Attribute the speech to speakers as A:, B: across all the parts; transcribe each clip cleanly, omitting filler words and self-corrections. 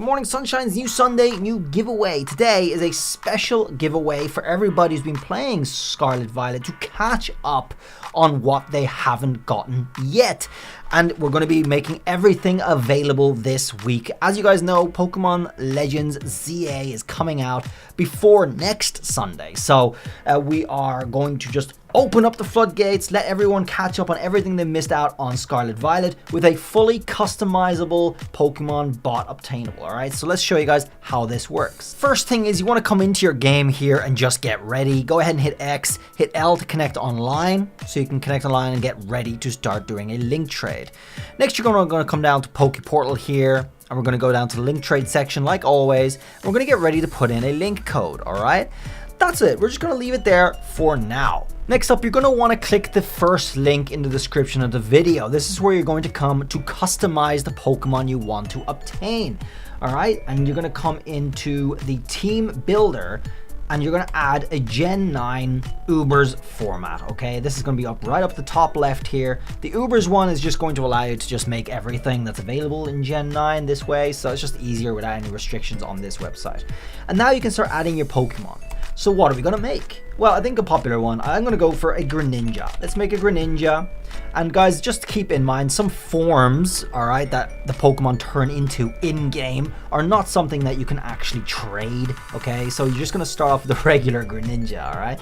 A: Good morning, sunshines. New Sunday, new giveaway. Today is a special giveaway for everybody who's been playing Scarlet Violet to catch up on what they haven't gotten yet. And we're going to be making everything available this week. As you guys know, Pokemon Legends ZA is coming out before next Sunday. So we are going to just open up the floodgates, let everyone catch up on everything they missed out on Scarlet Violet with a fully customizable Pokemon bot obtainable. All right, so let's show you guys how this works. First thing is you want to come into your game here and just get ready. Go ahead and hit X, hit L to connect online, so you can connect online and get ready to start doing a link trade. Next, you're going to come down to Poke Portal here, and we're going to go down to the link trade section like always. We're going to get ready to put in a link code. All right, that's it. We're just going to leave it there for now. Next up, you're going to want to click the first link in the description of the video. This is where you're going to come to customize the Pokemon you want to obtain. All right, and you're going to come into the team builder and you're going to add a Gen 9 Ubers format. Okay, this is going to be up right up the top left here. The Ubers one is just going to allow you to just make everything that's available in Gen 9 this way, so it's just easier without any restrictions on this website. And now you can start adding your Pokemon. So what are we going to make? Well, I think a popular one, I'm going to go for a Greninja. Let's make a Greninja. And guys, just keep in mind, some forms, all right, that the Pokemon turn into in-game are not something that you can actually trade, okay? So you're just going to start off with the regular Greninja, all right?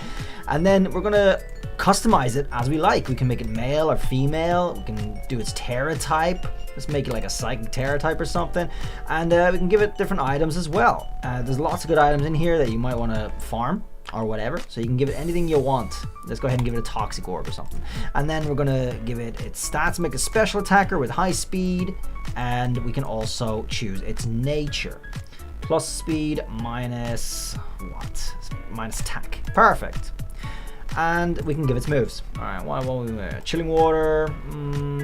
A: And then we're going to customize it as we like. We can make it male or female. We can do its Terra type. Let's make it like a Psychic Terra type or something. And we can give it different items as well. There's lots of good items in here that you might want to farm or whatever, so you can give it anything you want. Let's go ahead and give it a Toxic Orb or something. And then we're gonna give it its stats, make a special attacker with high speed, and we can also choose its nature. Plus speed, minus what? Minus attack. Perfect. And we can give its moves. All right, what we Chilling Water,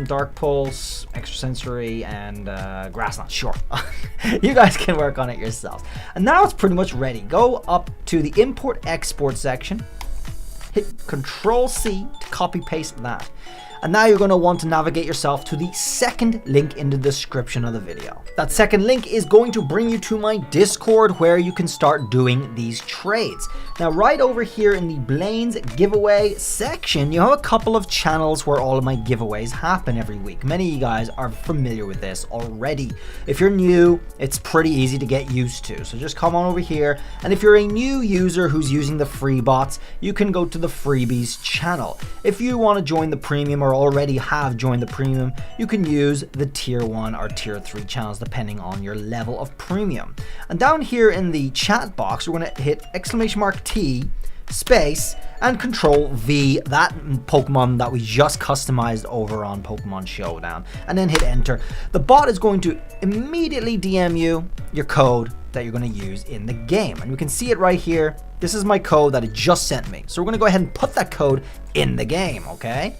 A: Dark Pulse, Extrasensory, and Grassland. Sure, you guys can work on it yourselves. And now it's pretty much ready. Go up to the Import-Export section, hit Control-C to copy-paste that. And now you're going to want to navigate yourself to the second link in the description of the video. That second link is going to bring you to my Discord where you can start doing these trades. Now, right over here in the BLAINES giveaway section, you have a couple of channels where all of my giveaways happen every week. Many of you guys are familiar with this already. If you're new, it's pretty easy to get used to. So just come on over here. And if you're a new user who's using the free bots, you can go to the freebies channel. If you want to join the premium or already have joined the premium, you can use the tier 1 or tier 3 channels depending on your level of premium. And down here in the chat box, we're going to hit !T space and Control V, that Pokemon that we just customized over on Pokemon Showdown, and then hit enter. The bot is going to immediately DM you your code that you're going to use in the game, and you can see it right here. This is my code that it just sent me, so we're going to go ahead and put that code in the game. Okay,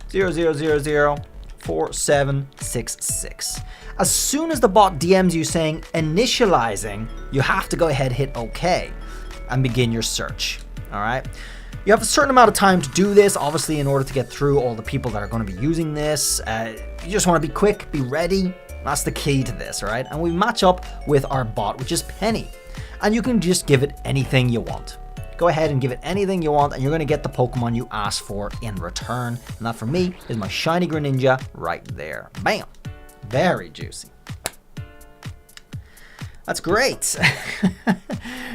A: 00004766. As soon as the bot DMs you saying initializing, you have to go ahead, hit OK, and begin your search. All right, you have a certain amount of time to do this, obviously, in order to get through all the people that are going to be using this. You just want to be quick, be ready. That's the key to this. All right, and we match up with our bot, which is Penny, and you can just give it anything you want. Go ahead and give it anything you want, and you're going to get the Pokemon you asked for in return. And that for me is my shiny Greninja right there. Bam, very juicy. That's great.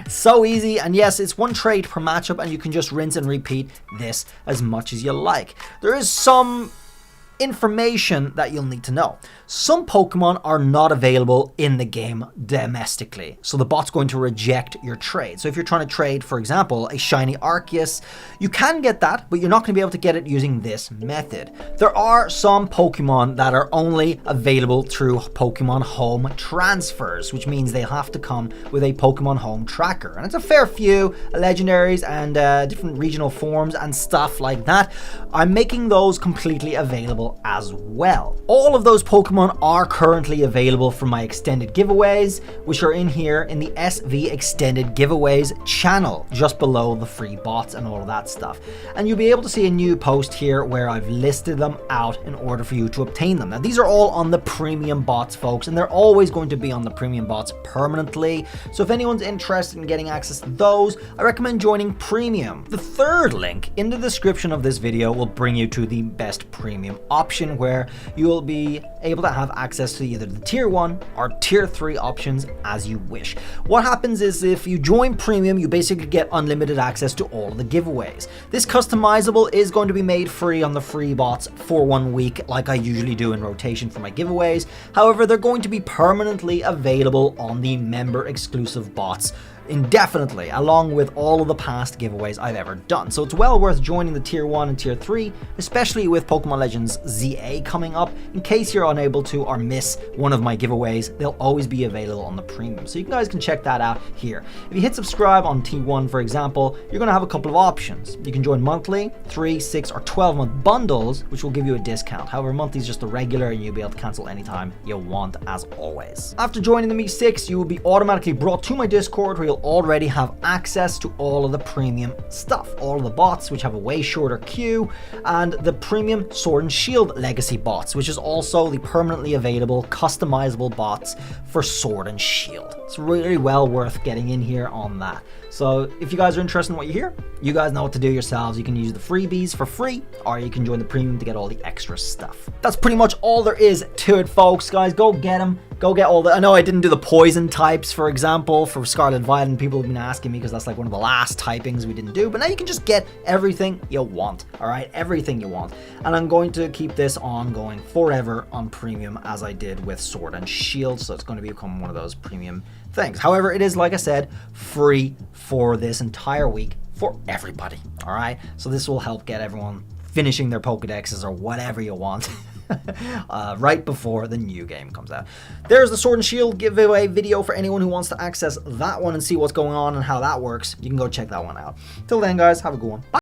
A: So easy, and yes, it's one trade per matchup, and you can just rinse and repeat this as much as you like. There is some information that you'll need to know. Some Pokemon are not available in the game domestically, so the bot's going to reject your trade. So if you're trying to trade, for example, a shiny Arceus, you can get that, but you're not going to be able to get it using this method. There are some Pokemon that are only available through Pokemon Home transfers, which means they have to come with a Pokemon Home tracker, and it's a fair few legendaries and different regional forms and stuff like that. I'm making those completely available available as well. All of those Pokemon are currently available from my extended giveaways, which are in here in the SV Extended Giveaways channel, just below the free bots and all of that stuff. And you'll be able to see a new post here where I've listed them out in order for you to obtain them. Now, these are all on the premium bots, folks, and they're always going to be on the premium bots permanently. So if anyone's interested in getting access to those, I recommend joining premium. The third link in the description of this video will bring you to the best premium option, where you will be able to have access to either the tier 1 or tier 3 options as you wish. What happens is, if you join premium, you basically get unlimited access to all of the giveaways. This customizable is going to be made free on the free bots for 1 week, like I usually do in rotation for my giveaways. However, they're going to be permanently available on the member exclusive bots indefinitely, along with all of the past giveaways I've ever done. So it's well worth joining the tier 1 and tier 3, especially with Pokemon Legends ZA coming up. In case you're unable to or miss one of my giveaways, they'll always be available on the premium. So you guys can check that out here. If you hit subscribe on T1, for example, you're going to have a couple of options. You can join monthly, 3, 6, or 12-month bundles, which will give you a discount. However, monthly is just the regular, and you'll be able to cancel anytime you want, as always. After joining the Me6, you will be automatically brought to my Discord, where you'll already have access to all of the premium stuff, all of the bots, which have a way shorter queue, and the premium Sword and Shield legacy bots, which is also the permanently available customizable bots for Sword and Shield. It's really well worth getting in here on that. So if you guys are interested in what you hear, you guys know what to do yourselves. You can use the freebies for free, or you can join the premium to get all the extra stuff. That's pretty much all there is to it, folks. Guys, go get them. Go get all the... I know I didn't do the poison types, for example, for Scarlet Violet, and people have been asking me because that's like one of the last typings we didn't do. But now you can just get everything you want, all right? Everything you want. And I'm going to keep this ongoing forever on premium, as I did with Sword and Shield. So it's going to become one of those premium things. However, it is, like I said, free for this entire week for everybody, all right? So this will help get everyone finishing their Pokedexes or whatever you want right before the new game comes out. There's the Sword and Shield giveaway video for anyone who wants to access that one and see what's going on and how that works. You can go check that one out. Till then, guys, have a good one. Bye.